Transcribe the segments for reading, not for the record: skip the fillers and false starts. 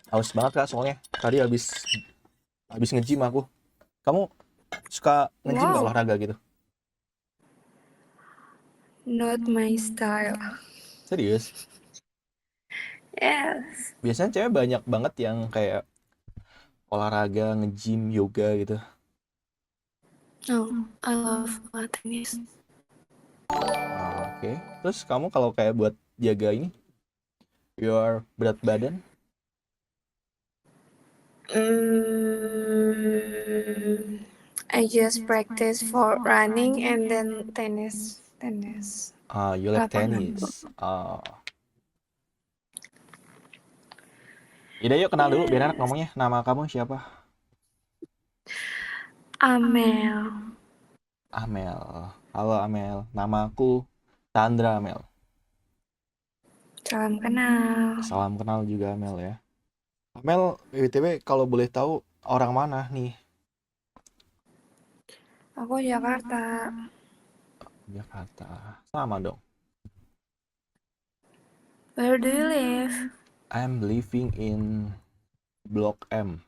Haus banget Kak soalnya. Tadi habis nge-gym aku. Kamu suka nge-gym nggak Wow, olahraga gitu? not my style. Serius? Yes. Biasanya cewek banyak banget yang kayak olahraga, nge-gym, yoga gitu. No, I love tennis. Oke. Terus kamu kalau kayak buat jaga ini, your berat badan, Mm, I just practice for running and then tennis. Tennis. you like Lapangan. tennis. Yaudah yuk kenal dulu biar enak Yes. ngomongnya. Nama kamu siapa? Amel. Amel. Halo Amel. Namaku Chandra Amel. Salam kenal. Salam kenal juga Amel ya. Amel, BTW kalau boleh tahu orang mana nih? Aku Jakarta. Jakarta. Sama dong. Where do you live? I'm living in Blok M.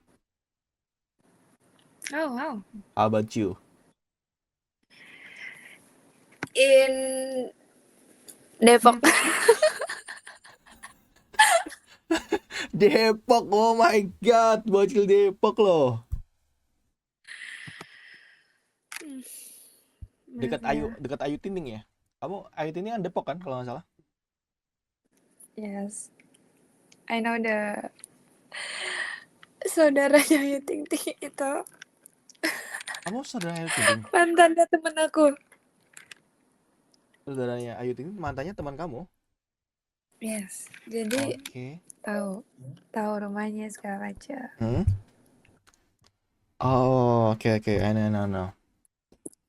Oh wow. How about you? In Depok. Depok, oh my god, bocil Depok loh. Dekat Maaf ya. Ayu Ting Ting ya. Kamu Ayu Ting Ting kan Depok kan kalau nggak salah? Yes. I know the saudaranya Ayu Ting Ting itu Kamu saudara Ayu Ting Ting? mantannya temen aku. Saudaranya Ayu Ting Ting mantannya teman kamu? Yes. Jadi Oke. tahu tahu rumahnya segala macam. Hmm? Oh, oke oke. I know.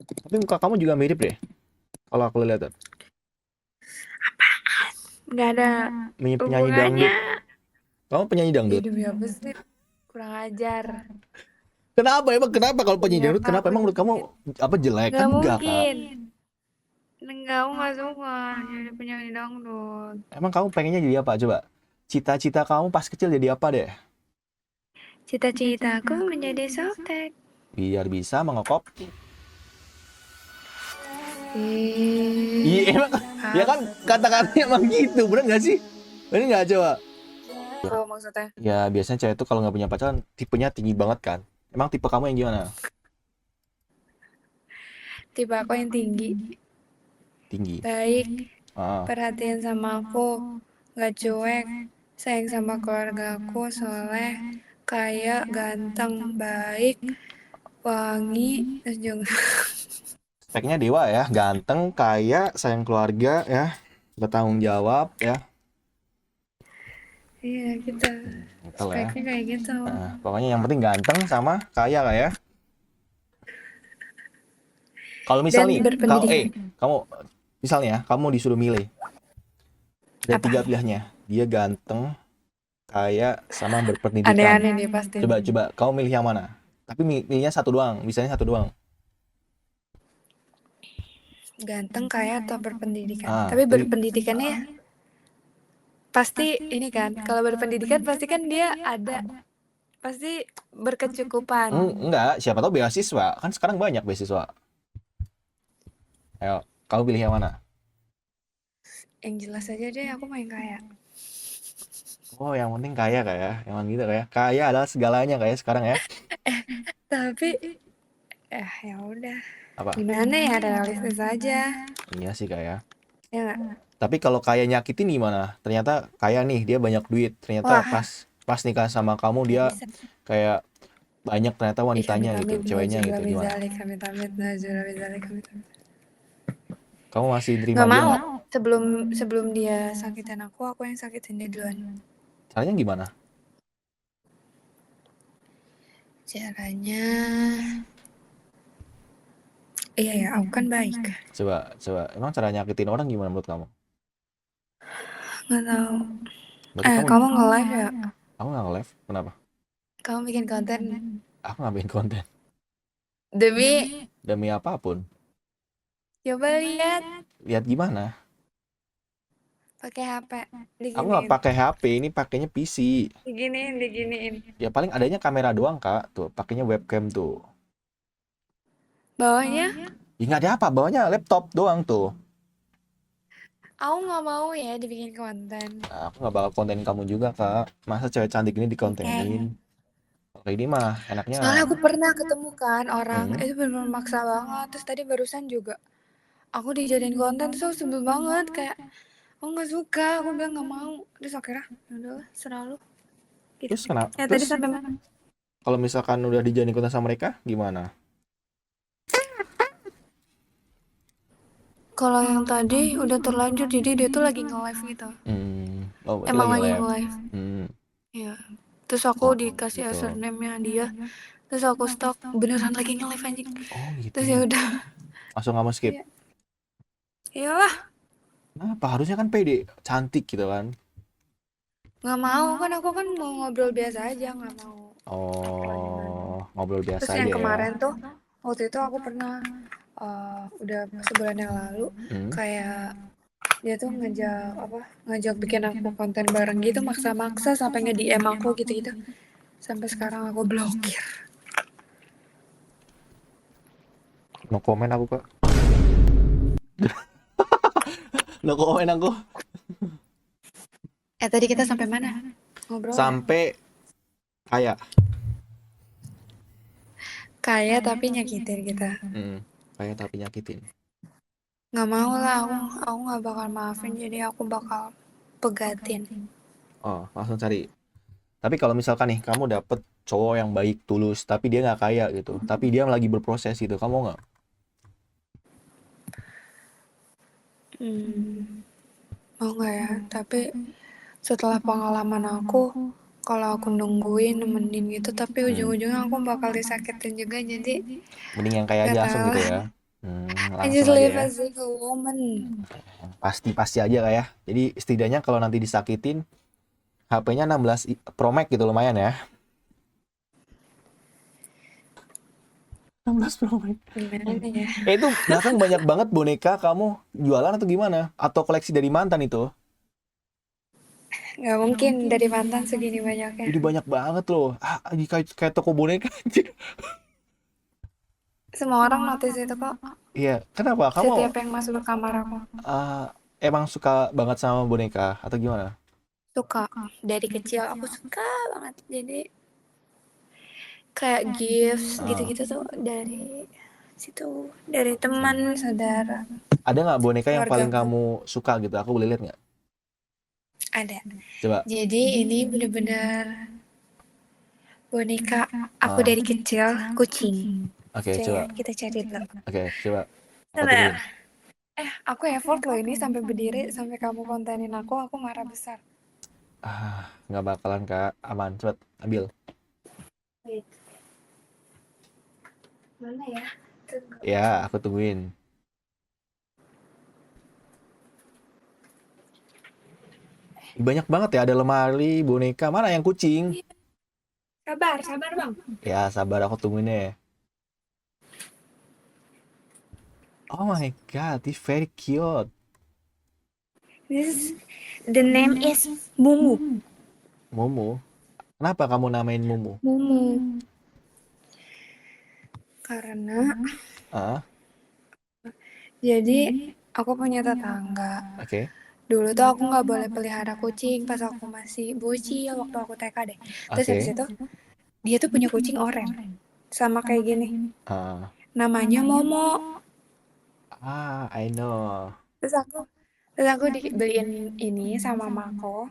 Tapi muka kamu juga mirip deh. Kalau aku lihat. Nggak ada Penyanyi dangdut. hubungannya. Kamu penyanyi dangdut? Hidup ya sih. Kurang ajar. Kenapa emang kenapa kalau penyanyi Iya dangdut kenapa aku emang menurut kamu dikit. apa jelek kan Nggak enggak kak? mungkin. Nggak, aku nggak suka jadi penyanyi dangdut. Emang kamu pengennya jadi apa coba? Cita-cita kamu pas kecil jadi apa deh? Cita-citaku menjadi softtek. Biar bisa mengekop. Iya Ih, emang ya kan kata-katanya emang gitu bener nggak sih? Bener nggak coba? apa maksudnya? Ya biasanya cewek itu kalau nggak punya pacar kan tipenya tinggi banget kan. Emang tipe kamu yang gimana? Tipe aku yang tinggi, Tinggi. baik, Ah. perhatian sama aku, nggak cuek, sayang sama keluarga aku, soleh, kaya, ganteng, baik, wangi, terus juga Speknya dewa ya, ganteng, kaya, sayang keluarga ya, bertanggung jawab ya. iya gitu. Betul ya. Speknya kayak gitu. Nah, pokoknya yang penting ganteng sama kaya lah ya. Kalau misal nih, Dan berpendidikan. kamu misalnya ya, kamu disuruh milih ada Apa? 3 pilihannya. Dia ganteng, kaya, sama berpendidikan. Aneh-aneh nih pasti. Coba kamu milih yang mana? Tapi milihnya satu doang, misalnya satu doang. Ganteng, kaya, atau berpendidikan. Ah, Tapi tapi berpendidikannya pasti ini kan, kalau berpendidikan pasti kan dia ada, pasti berkecukupan. enggak, siapa tahu beasiswa. Kan sekarang banyak beasiswa. Ayo, kamu pilih yang mana? Yang jelas aja deh aku main kaya. Oh, yang penting kaya kayak, emang gitu kayak. Kaya adalah segalanya kayak sekarang ya. Tapi ya udah. Apa? Gimana ya, realistis aja. Iya sih kayak. Ya nggak? Tapi kalau kaya nyakitin gimana? Ternyata kaya nih, dia banyak duit. Ternyata Wah, pas nikah sama kamu nggak dia bisa. kayak banyak ternyata Ih, wanitanya amit gitu, amit, ceweknya gitu. nauzubillah Gimana? zalik, amit amit, nauzubillah zalik, amit amit. Kamu masih terima Nggak dia mau. nggak? Sebelum sebelum dia sakitin aku yang sakitin dia duluan. Caranya gimana? Caranya, iya ya, aku kan baik. Coba. Emang cara nyakitin orang gimana menurut kamu? Nggak tahu. Berarti kamu Kamu nge-live ya? aku nggak nge-live. Kenapa? Kamu bikin konten Aku ngapain konten demi, demi apapun. coba lihat, Lihat gimana? pakai HP, Aku nggak diginiin, pakai HP, ini pakainya PC. diginiin, diginiin. Ya paling adanya kamera doang kak, tuh pakainya webcam tuh. Bawahnya, Ya nggak ada apa, bawahnya laptop doang tuh. aku nggak mau ya dibikin konten. Nah, aku nggak bakal kontenin kamu juga kak. Masa cewek cantik ini dikontenin? Oke. Kalau ini mah enaknya. Soalnya aku pernah ketemu kan orang, Hmm, itu benar-benar maksa banget. Terus tadi barusan juga, aku dijadiin konten, terus aku sebel banget. Kayak, aku nggak suka, aku bilang nggak mau. Terus akhirnya, ya udahlah, selalu. Gitu. terus kenapa? Ya tadi Terus sampai mana? kalau misalkan udah dijadiin konten sama mereka, gimana? Kalau yang tadi udah terlanjur, jadi dia tuh lagi nge-live gitu. Oh berarti Emang lagi lagi nge-live. nge-live. Hmm, Iya. Terus aku oh dikasih gitu. username-nya dia. Terus aku stalk beneran lagi nge-live anjing. Oh gitu. Terus ya udah. Langsung kamu skip. Iya. Iyalah, Kenapa? Harusnya kan pede, cantik gitu kan. nggak mau kan, aku kan mau ngobrol biasa aja, nggak mau gimana. Oh, ngobrol biasa Terus yang aja ya. kemarin tuh, waktu itu aku pernah udah sebulan yang lalu, Hmm. kayak dia tuh ngajak bikin aku konten bareng gitu, maksa-maksa sampai nge-DM aku gitu-gitu. Sampai sekarang aku blokir. No comment aku kak. No comment aku. Tadi kita sampai mana ngobrolnya? Sampai kayak. Kaya tapi nyakitin kita. Kayak tapi nyakitin. Nggak mau lah, aku nggak bakal maafin, jadi aku bakal pegatin. Oh, langsung cari. Tapi kalau misalkan nih, kamu dapet cowok yang baik, tulus, tapi dia nggak kaya gitu. Tapi dia lagi berproses gitu, kamu nggak? Hmm, mau nggak ya? Tapi setelah pengalaman aku, kalau aku nungguin nemenin gitu, tapi ujung-ujungnya aku bakal disakitin juga, jadi Mending yang kaya nggak aja langsung tahu gitu lah. ya. I Langsung just aja live ya. as a woman. Pasti-pasti aja kak ya. Jadi setidaknya kalau nanti disakitin, HP-nya 16 Pro Max gitu lumayan ya. 16 Pro Max. Gimana ya? Itu belakang banyak banget boneka kamu jualan atau gimana? Atau koleksi dari mantan itu? Nggak mungkin dari mantan segini banyaknya. Ini banyak banget loh. Kayak toko boneka. Semua orang notice itu kok. Iya, kenapa? Kamu Setiap yang masuk ke kamar aku. eh, emang suka banget sama boneka atau gimana? Suka. Dari kecil aku suka banget. Jadi kayak gifts Ah. gitu-gitu tuh dari situ, dari teman, saudara, Ada nggak boneka yang paling keluargaku. kamu suka gitu? Aku boleh lihat nggak? Ada. Coba. Jadi ini bener-bener boneka aku Ah. dari kecil, kucing. Oke, Coba ya, coba. kita cari dulu. Oke, coba. Aku Sabar. tungguin. Aku effort loh ini sampai berdiri, sampai kamu kontenin aku marah besar. Nggak bakalan kak. Aman, cepet. Ambil. Wait, mana ya? Tunggu. Ya, aku tungguin. Banyak banget ya, ada lemari, boneka. Mana yang kucing? Sabar, sabar bang. Ya, sabar aku tungguin ya. Oh my god, this very cute. This the name is Mumu. Momo. Kenapa kamu namain Momo? Mumu. Karena Ah, jadi aku punya tetangga. oke. Dulu tuh aku nggak boleh pelihara kucing pas aku masih bocil, waktu aku TK deh. Terus habis Oke. itu dia tuh punya kucing oranye sama kayak gini. Ah, Namanya Momo. I know. Terus aku dibeliin ini sama mamaku,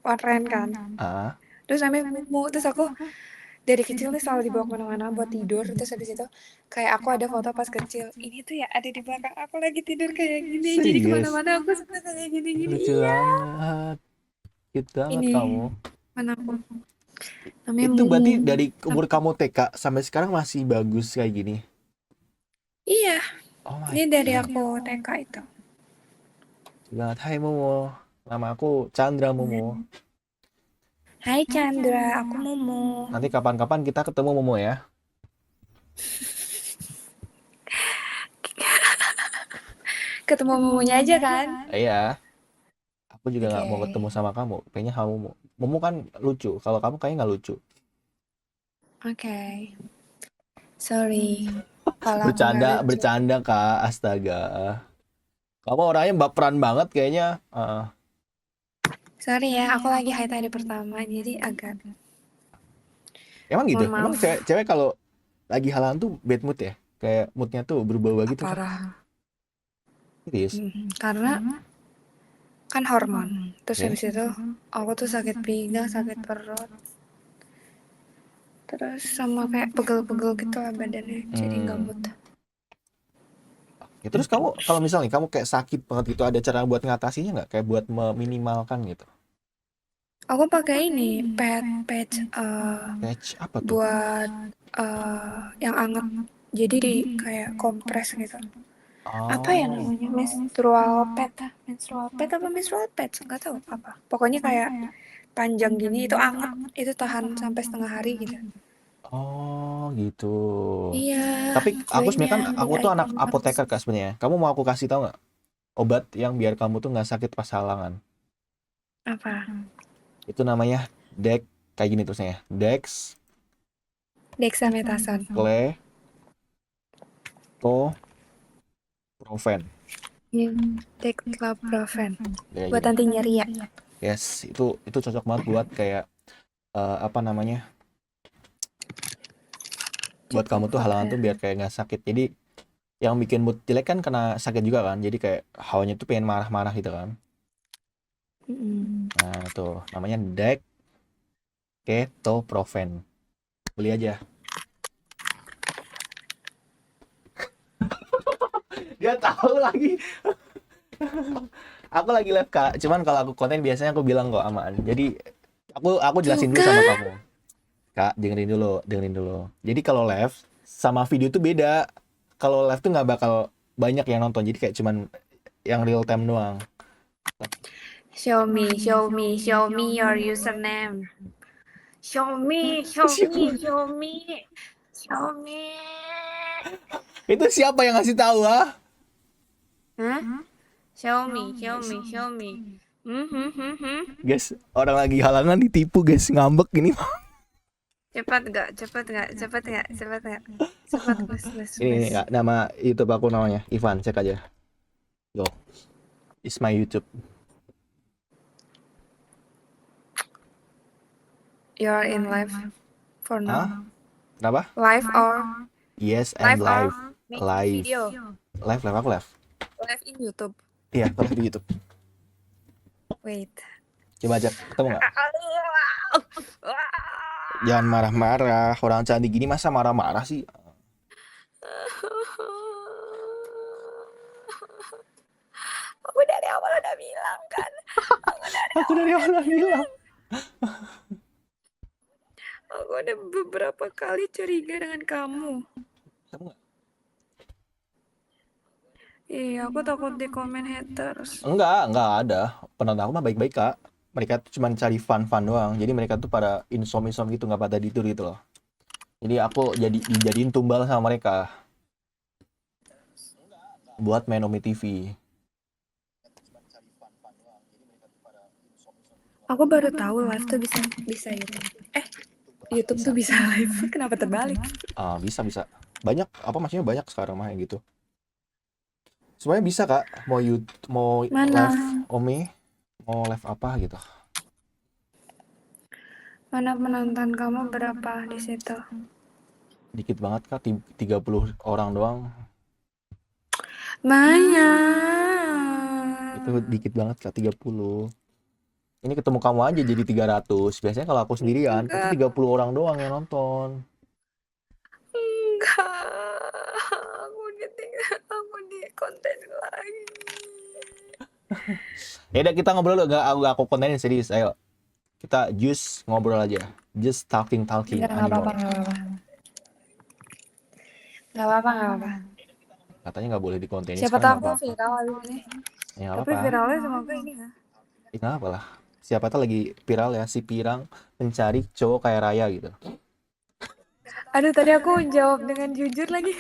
oranye kan. Ah, Terus namanya Momo. Terus aku dari kecil nih selalu dibawa kemana-mana buat tidur. Terus habis itu kayak aku ada foto pas kecil. Ini tuh ya ada di belakang aku lagi tidur kayak gini. Jadi serius? kemana-mana aku suka kayak gini-gini. Lucu Iya. banget. Cute banget Ini kamu. mana aku? Namanya Itu Mumu. berarti dari umur kamu TK sampai sekarang masih bagus kayak gini. Iya, Oh my ini dari god. aku TK itu. Banget. Hai Momo. Nama aku Chandra Momo. Hai Chandra, aku Mumu. Nanti kapan-kapan kita ketemu Momo ya. Ketemu Mumunya aja kan? Iya. Aku juga nggak mau ketemu Oke. sama kamu. Kayaknya kamu kan lucu. Kalau kamu kayaknya nggak lucu. Oke. Sorry kalau aku nggak Bercanda, lucu. bercanda Kak. Astaga. Kamu orangnya baperan banget kayaknya. Sorry ya, aku lagi haid hari pertama, jadi agak Emang gitu? mohon Emang maaf. cewek kalau lagi halangan tuh bad mood ya? Kayak moodnya tuh berubah-ubah gitu kah? Parah. Serius? Karena kan hormon. Terus Oke. habis itu aku tuh sakit pinggang, sakit perut. Terus sama kayak pegel-pegel gitu lah badannya, jadi nggak Hmm. mood. Ya, terus kamu kalau misalnya kamu kayak sakit banget gitu ada cara buat ngatasinya nggak? Kayak buat meminimalkan gitu. Aku pakai ini, patch Patch apa tuh? buat yang anget. Jadi di kayak kompres gitu. Apa ya Oh. namanya? Menstrual pad nggak tahu apa. Pokoknya kayak panjang gini, itu anget, itu tahan sampai setengah hari gitu. Oh, gitu. Iya, Tapi aku belinya sebenarnya kan di aku tuh anak iCommerce. apoteker Kak sebenarnya. Kamu mau aku kasih tahu nggak obat yang biar kamu tuh nggak sakit pas halangan? Apa? Itu namanya kayak gini terusnya ya. Dexamethasone. Dexcletoprofen. Dexlaprofen. Kayak Buat gini. anti nyeri ya. Yes, itu cocok banget buat kayak apa namanya? Buat kamu tuh halangan tuh biar kayak nggak sakit. Jadi yang bikin mood jelek kan kena sakit juga kan. Jadi kayak hawanya tuh pengen marah-marah gitu kan. Nah, itu namanya Dexketoprofen. Beli aja. Dia tahu lagi. Aku lagi live Kak. Cuman kalau aku konten biasanya aku bilang kok aman. Jadi aku Tuh jelasin dulu sama kan? kamu. Kak, dengerin dulu. Jadi kalau live sama video tuh beda. Kalau live tuh nggak bakal banyak yang nonton. Jadi kayak cuman yang real time doang. Show me your username. Show me, show me. Itu siapa yang ngasih tahu ah? Hah? Show me. Hmm. Guys, orang lagi halangan ditipu guys, ngambek gini. Cepat gak, cepat, Ini please. ya, nama YouTube aku namanya Ivan, cek aja. Yo, it's my YouTube. You're in live for Hah? now. Kenapa? Yes, I'm Live or live. making Live. video. Live aku live. Live in YouTube. Iya, aku live di YouTube. Wait. Coba aja, ketemu nggak? Jangan marah-marah. Orang cantik gini masa marah-marah sih? Aku dari awal udah bilang kan. Aku dari awal bilang. Aku udah beberapa kali curiga dengan kamu. Ketemu nggak? Iya, aku takut di komen haters. Enggak ada. Penonton aku mah baik-baik Kak. Mereka tuh cuma cari fun-fun doang. Jadi mereka tuh pada insom-insom gitu, nggak pada tidur gitu loh. Jadi aku dijadiin tumbal sama mereka buat main Omi TV. Aku baru tahu live tuh bisa YouTube. YouTube Bisa. tuh bisa live. Kenapa terbalik? Bisa. Banyak, apa maksudnya banyak sekarang mah yang gitu. Semuanya bisa Kak. Mau Mana? live Omi, mau live apa gitu. Mana penonton kamu berapa di situ? Dikit banget Kak, 30 orang doang. Banyak. Itu dikit banget Kak, 30. Ini ketemu kamu aja jadi 300. Biasanya kalau aku sendirian, itu Enggak, 30 orang doang yang nonton. enggak. Aku di konten lagi. Ya udah kita ngobrol dulu, aku kontenin serius. Ayo. Kita just ngobrol aja. Just talking Enggak anymore. Nggak apa-apa. Katanya nggak boleh dikontenin, Siapa sekarang tahu nggak aku apa-apa. viral abis ini. Ya nggak Tapi apa-apa. viralnya semoga ini ya. Ya nggak apa lah. Siapa tahu lagi viral ya, si Pirang mencari cowok kayak Raya gitu. Aduh, tadi aku jawab dengan jujur lagi.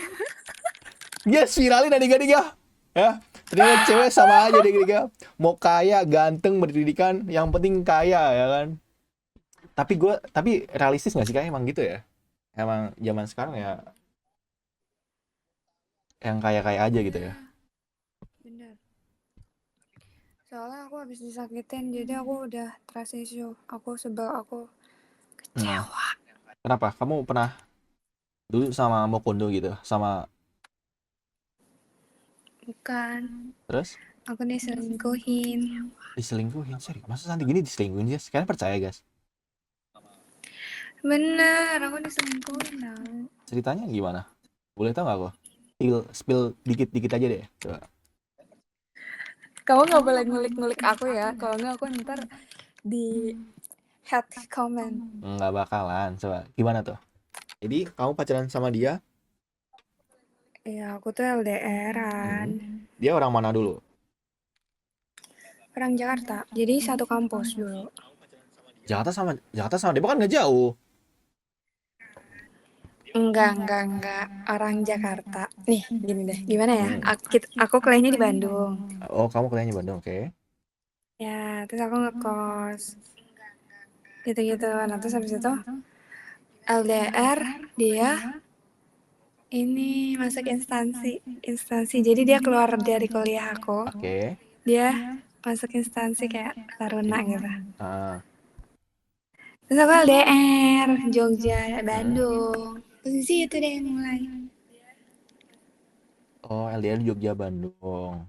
Yes, viralin adik-adik ya. Ya, Ternyata cewek sama aja deh kira. Mau kaya, ganteng, berpendidikan, yang penting kaya ya kan. Tapi realistis nggak sih kayak emang gitu ya? Emang zaman sekarang ya yang kaya-kaya aja gitu ya. Iya, bener. Soalnya aku habis disakitin, jadi aku udah trust issue. Aku sebel, aku Nah, kecewa. kenapa? Kamu pernah dulu sama Mokondo gitu? Sama Bukan, terus aku diselingkuhin. diselingkuhin? Serius? Masa Santi gini diselingkuhin sih? Kalian percaya guys? Bener, aku diselingkuhin tau. Ceritanya gimana? Boleh tahu nggak aku? Spill dikit-dikit aja deh. Coba. Kamu gak boleh ngulik-ngulik aku ya, kalau nggak aku ntar di hate comment. Nggak bakalan. Coba. Gimana tuh? Jadi kamu pacaran sama dia? Iya, aku tuh LDR-an. Dia orang mana dulu? Orang Jakarta, jadi satu kampus dulu. Jakarta sama Depok kan nggak jauh. Enggak. Orang Jakarta. Nih, gini deh. Gimana ya? Hmm. Aku kuliahnya di Bandung. Oh, kamu kuliahnya Bandung, oke. Ya, terus aku ngekos. Gitu-gitu. Nah, terus habis itu LDR, dia ini masuk instansi. Jadi dia keluar dari kuliah aku. Oke. Dia masuk instansi kayak Taruna Jadi, gitu. ah, Terus aku LDR, Jogja, hmm. Bandung. Terus di situ deh mulai. Oh, LDR Jogja Bandung.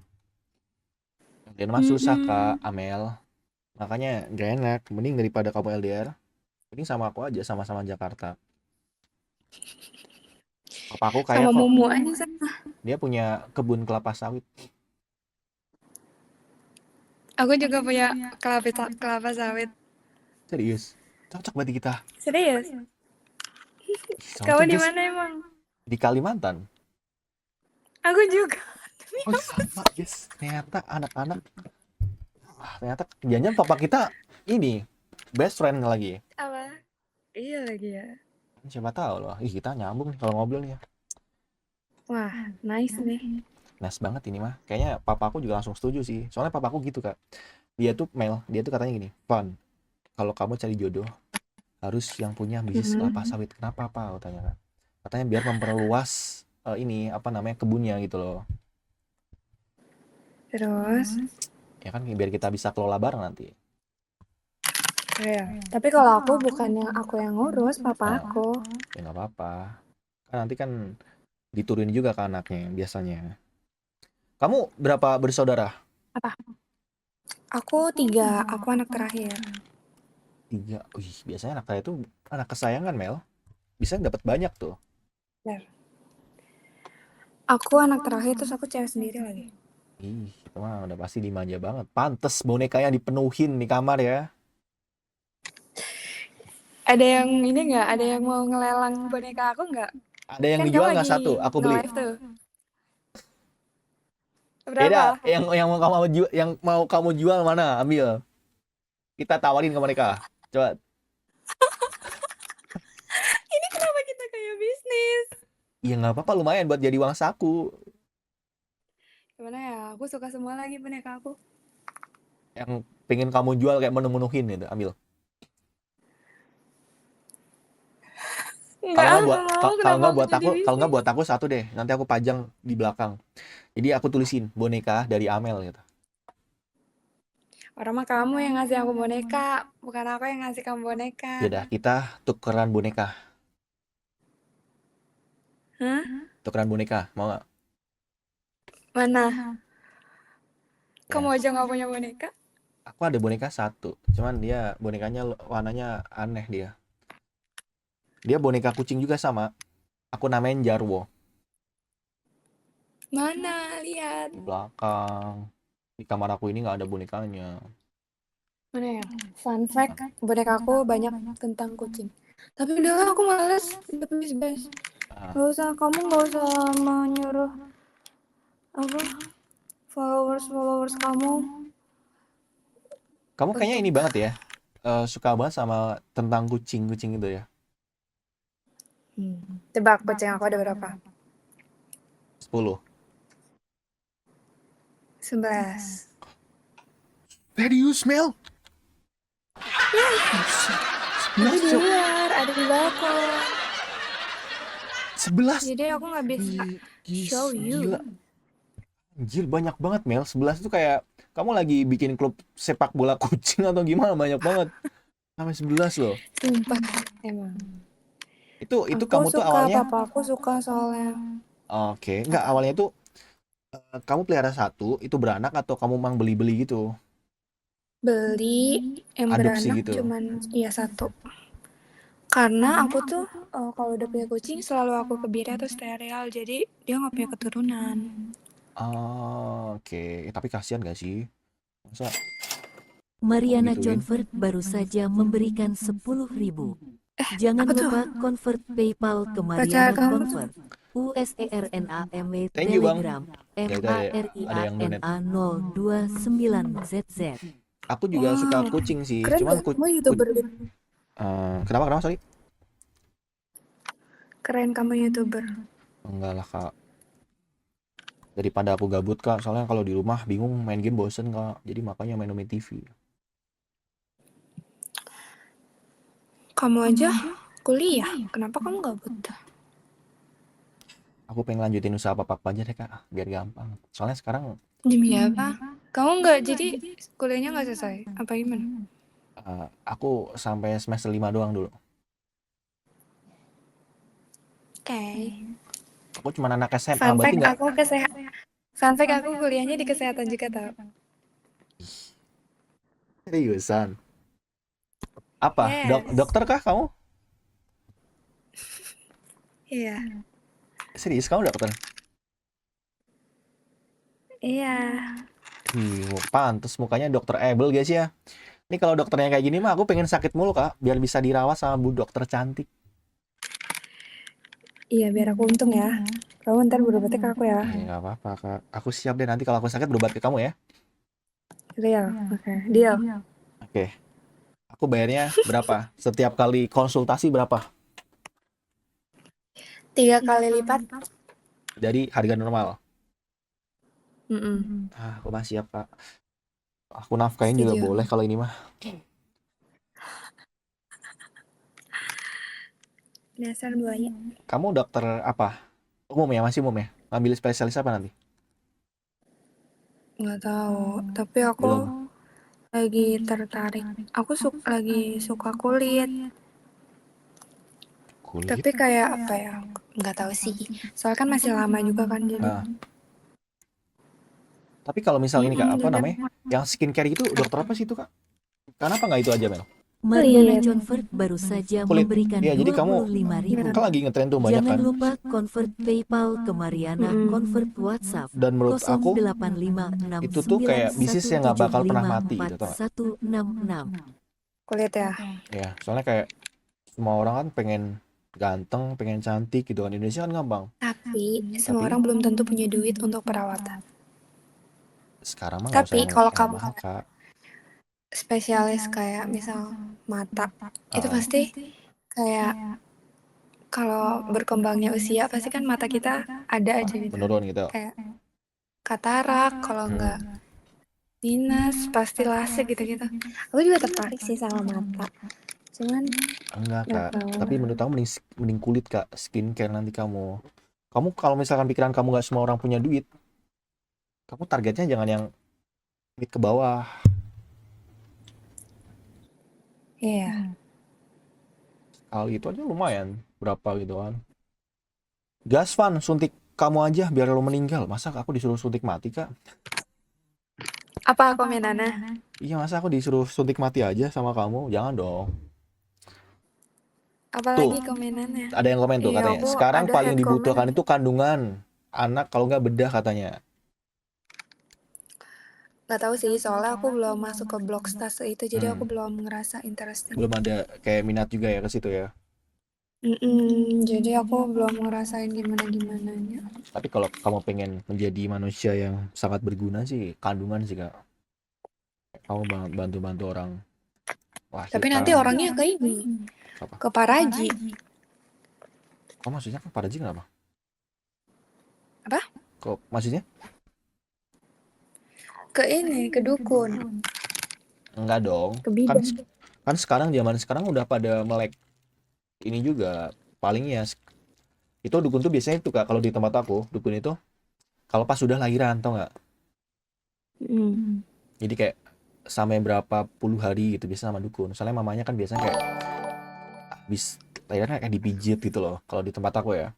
LDR mah susah Kak, Mm-mm. Amel. Makanya gak enak. Mending daripada kamu LDR, mending sama aku aja, sama-sama Jakarta. Papa aku kaya Sama kok. Mumu aja sama. Dia punya kebun kelapa sawit. Aku juga punya kelapa sawit. Serius. Cocok berarti kita. Serius? Ih, Kamu cocok di guys. mana emang? Di Kalimantan. Aku juga. Oh sama guys. Ternyata anak-anak. Ternyata jangan papa kita ini best friend lagi. Apa? Iya lagi ya. Siapa tahu loh. Ih kita nyambung nih kalau ngobrol nih ya. Wah, nice nih. Nice banget ini mah. Kayaknya papa aku juga langsung setuju sih. Soalnya papa aku gitu kak. Dia tuh katanya gini. Van, kalau kamu cari jodoh harus yang punya bisnis kelapa Mm-mm. sawit. Kenapa apa? Katanya kan. Katanya biar memperluas ini apa namanya kebunnya gitu loh. Terus? Ya kan biar kita bisa kelola bareng nanti. Iya. Tapi kalau aku bukannya aku yang ngurus, papa Nah, aku. ya nggak apa-apa. Kan nanti kan diturunin juga ke anaknya biasanya. Kamu berapa bersaudara? Apa? Aku tiga, aku anak terakhir. Tiga. Wih, biasanya anak saya itu anak kesayangan Mel. Bisa dapat banyak tuh. Bener. Aku anak terakhir, terus aku cewek sendiri lagi. Ih, itu mah udah pasti dimanja banget. Pantes bonekanya dipenuhin di kamar ya. Ada yang ini nggak? Ada yang mau ngelelang boneka aku nggak? Ada yang Kan kamu dijual nggak lagi satu? Aku beli. nge-live tuh. Beda. Berapa? Yang mau kamu jual mana? Ambil. Kita tawarin ke mereka. Coba. Ini kenapa kita kayak bisnis? Iya nggak apa-apa lumayan buat jadi uang saku. Gimana ya? Aku suka semua lagi boneka aku. Yang pengen kamu jual kayak menu-menuhin itu, ambil. Enggak, Buat nggak mau. kalau Kenapa nggak aku buat jadi aku kalau nggak bisnis? buat aku satu deh. Nanti aku pajang di belakang. Jadi aku tulisin boneka dari Amel gitu. Orang mah kamu yang ngasih aku boneka, bukan aku yang ngasih kamu boneka. Ya udah kita tukeran boneka. Hah? Tukeran boneka, mau nggak? Mana? Kamu Ya. aja nggak punya boneka? Aku ada boneka satu, cuman dia bonekanya warnanya aneh dia. Dia boneka kucing juga sama. Aku namain Jarwo. Mana? Lihat. Di belakang. Di kamar aku ini nggak ada bonekanya. Mana ya? Fun fact, boneka aku banyak tentang kucing. Tapi udahlah, aku males. Udah please guys. Nah, Nggak usah menyuruh apa followers kamu kamu kayaknya untuk ini banget ya. Suka banget sama tentang kucing-kucing itu ya. tebak kucing aku ada berapa? 10. 11. Serius, Mel? Tapi 11 di cok. luar, ada di balkon. 11. Jadi aku nggak bisa show Gila. you. Anjir, banyak banget, Mel. 11 itu kayak kamu lagi bikin klub sepak bola kucing atau gimana? Banyak banget. Sampai 11 loh. Sumpah, emang. Itu Aku kamu tuh suka, awalnya, papa aku suka soalnya. oke, enggak, awalnya tuh kamu pelihara satu, itu beranak atau kamu mang beli-beli gitu? Beli yang Adopsi beranak gitu. cuman ya satu. Karena aku tuh kalau udah punya kucing selalu aku kebiri atau steril, jadi dia nggak punya keturunan. Oh, oke. Tapi kasihan gak sih? Masa kamu Mariana gituin? Convert baru saja memberikan 10.000. Jangan Apa tuh? lupa convert PayPal ke Pacar Mariana kamu tuh? Convert. USERNAME Thank you, Bang. Telegram Ya, itu ada yang donate. MARIANA 029ZZ. Aku juga suka Wow, kucing sih. keren Cuman gak? Kamu YouTuber gitu. kenapa sorry? Keren kamu YouTuber. Enggak lah, Kak. Daripada aku gabut, Kak. Soalnya kalau di rumah bingung main game, bosen, Kak. Jadi makanya main TV. Kamu aja kuliah, kenapa kamu gak buta? Aku pengen lanjutin usaha papak aja deh, Kak. Biar gampang. Soalnya sekarang Demi apa? Kamu nggak jadi kuliahnya nggak selesai? Apa gimana? aku sampai semester 5 doang dulu. Oke. Aku cuma anak SMA, Fun berarti fact nggak aku Fun fact aku kuliahnya di kesehatan juga tau. seriusan. Apa? Yes. Dokter kah kamu? Iya. Serius kamu dokter? Iya. Pantes mukanya dokter Abel guys ya. Ini kalau dokternya kayak gini mah aku pengen sakit mulu, Kak, biar bisa dirawat sama bu dokter cantik. Iya, biar aku untung ya. Kamu ntar berobatnya ke aku ya. Iya, nggak apa-apa, Kak. Aku siap deh nanti kalau aku sakit berobat ke kamu ya. Real. Oke. Deal. Oke. Aku bayarnya berapa? Setiap kali konsultasi berapa? 3 kali lipat. Dari harga normal. Mm-mm. Aku mah siap, Kak. Aku nafkain juga Setuju. boleh kalau ini mah. Dasar buaya. Kamu dokter apa? Umum ya, masih umum ya? Ngambil spesialis apa nanti? Nggak tahu. Tapi aku Belum. lagi tertarik. Aku lagi suka kulit. Kulit. Tapi kayak apa ya? Nggak tahu sih. Soalnya kan masih lama juga kan jadi. Nah. Tapi kalau misal ini, Kak, apa namanya? Yang skincare itu dokter apa sih itu, Kak? Kenapa nggak itu aja, Mel? Mariana Kulit. Convert baru saja Kulit. memberikan Iya, jadi kamu 25.000. kan lagi ngetren tuh banyak Jangan kan. lupa convert PayPal ke Mariana Convert WhatsApp Dan menurut aku 0856 itu tuh kayak bisnis yang nggak bakal pernah mati gitu, tau gak? 166. Kulit ya. Ya, soalnya kayak semua orang kan pengen ganteng, pengen cantik gitu kan. Indonesia kan gampang. Tapi semua orang belum tentu punya duit untuk perawatan. Sekarang mah nggak usah Tapi kalau yang kamu mahal, Kak. spesialis kayak misal mata, itu pasti kayak kalau berkembangnya usia pasti kan mata kita ada aja gitu. Menurun gitu. Kayak katarak, kalau enggak minus, pasti lasik gitu-gitu. Aku juga tertarik sih sama mata. Cuman Enggak, nggak Kak. tahu. Tapi menurut aku mending kulit, Kak. Skincare nanti kamu. Kamu kalau misalkan pikiran kamu nggak semua orang punya duit, kamu targetnya jangan yang duit ke bawah. Iya. Kali itu aja lumayan. Berapa gitu kan. Gasvan, suntik kamu aja biar lo meninggal. Masa aku disuruh suntik mati, Kak? Apa komenannya? Iya, masa aku disuruh suntik mati aja sama kamu? Jangan dong. Apalagi komenannya? Ada yang komen tuh Iya, katanya. aku Sekarang ada paling head dibutuhkan comment. itu kandungan. Anak kalau nggak bedah katanya. Nggak tahu sih, soalnya aku belum masuk ke Blogstas itu, jadi aku belum ngerasa interesting. Belum ada kayak minat juga ya ke situ ya. Jadi aku belum ngerasain gimana-gimananya. Tapi kalau kamu pengen menjadi manusia yang sangat berguna sih, kandungan sih, Kak. Kamu bantu-bantu orang. Wah, Tapi kita... nanti orangnya ke ini, Apa? ke Paraji. Kok maksudnya ke Paraji kenapa? Apa? Kok maksudnya? ke dukun, Enggak dong. ke Kan bidan. kan zaman sekarang udah pada melek ini juga. Palingnya itu dukun tuh biasanya tuh Kak, kalau di tempat aku, dukun itu kalau pas sudah lahiran tau nggak? Jadi kayak sampai berapa puluh hari gitu biasa sama dukun. Soalnya mamanya kan biasanya kayak habis lahiran kayak dipijit gitu loh. Kalau di tempat aku ya.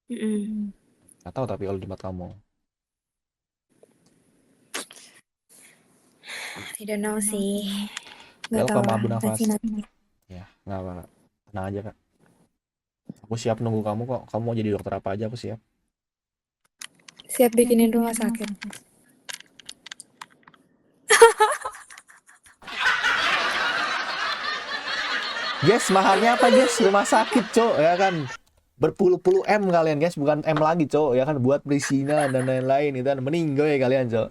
Nggak tahu tapi kalau di tempat kamu. I don't know sih, nggak tahu Welcome lah. Abu Nafas. Nanti Ya, nggak apa Kak. Tenang aja Kak. Aku siap nunggu kamu kok. Kamu mau jadi dokter apa aja aku siap. siap bikinin rumah sakit. Guys, maharnya apa guys? Rumah sakit, Cok, ya kan? Berpuluh-puluh M kalian, guys, bukan M lagi, Cok, ya kan buat perizinan dan lain-lain itu kan meninggal ya kalian, Cok.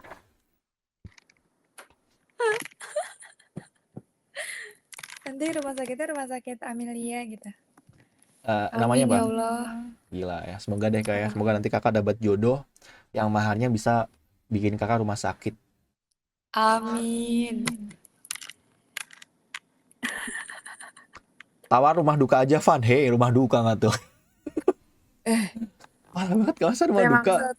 Nanti rumah sakitnya rumah sakit Amelia gitu. Namanya Amin apa? ya Allah. Gila ya. Semoga deh Kak ya. Semoga nanti Kakak dapat jodoh yang maharnya bisa bikin Kakak rumah sakit. Amin. Tawar rumah duka aja, Van. Hei, rumah duka nggak tuh? Parah banget, masa rumah Saya duka? maksud